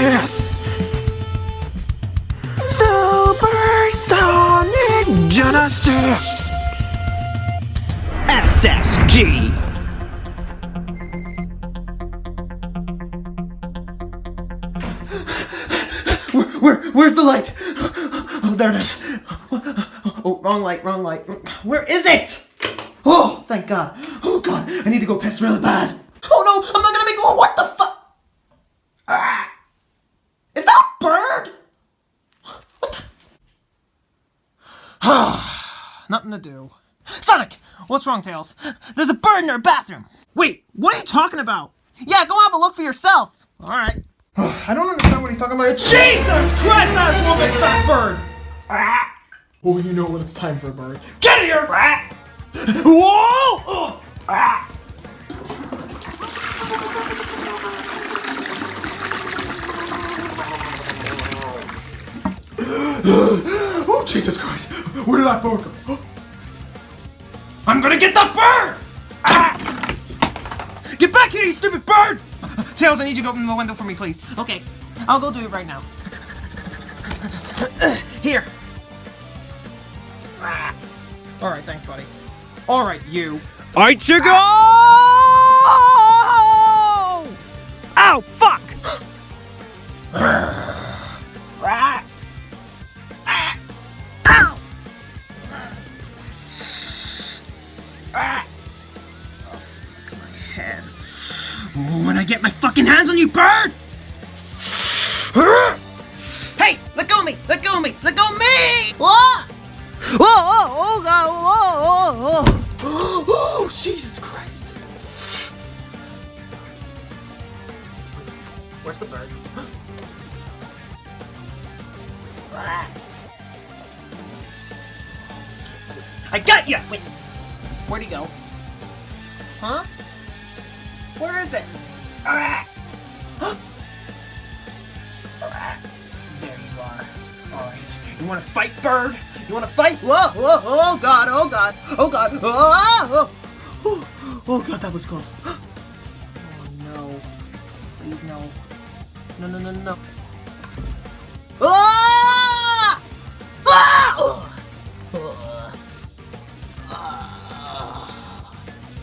Genesis! Supersonic Genesis! SSG! Where's the light? Oh, there it is. Oh, wrong light. Where is it? Oh, thank God. Oh, God, I need to go piss really bad. Oh, no, I'm not gonna make... Oh, what the fuck? Is that a bird? What the... Nothing to do. Sonic! What's wrong, Tails? There's a bird in our bathroom. Wait, what are you talking about? Yeah, go have a look for yourself. All right. I don't understand what he's talking about. Jesus Christ, that is one big fat bird! Oh, you know when it's time for a bird. Get here! Whoa! Oh, Jesus Christ! Where did that bird go? I'm gonna get that bird! Get back here, you stupid bird! Tails, I need you to open the window for me, please. Okay, I'll go do it right now. Here. Alright, thanks, buddy. Alright, you. Alright, you go! Ow, fuck! Ow! Head. Ooh, when I get my fucking hands on you, bird! Hey, let go of me! Let go of me! Let go of me! What? Oh, God! Oh, Jesus Christ! Where's the bird? I got you! Wait, where'd he go? Huh? Where is it? There you are. Alright. You wanna fight, bird? You wanna fight? Whoa! Oh God! Oh God! Oh God! Oh God, that was close. Oh no. Please no. No. Ah! Ah!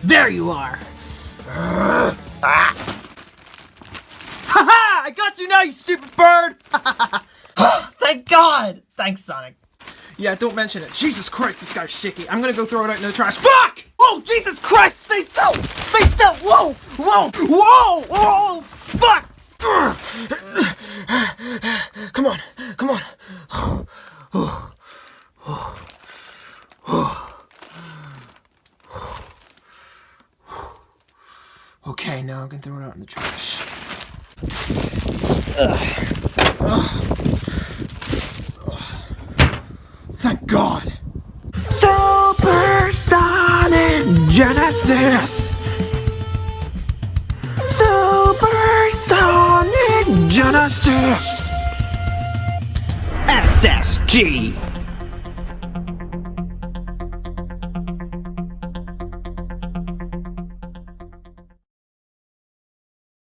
There you are! Ha-ha! I got you now, you stupid bird! Thank God! Thanks, Sonic. Yeah, don't mention it. Jesus Christ, this guy's shaky. I'm gonna go throw it out in the trash. Fuck! Oh, Jesus Christ! Stay still! Stay still! Whoa! Fuck! Come on. Okay, now I can throw it out in the trash. Thank God! Supersonic Genesis! Supersonic Genesis! SSG!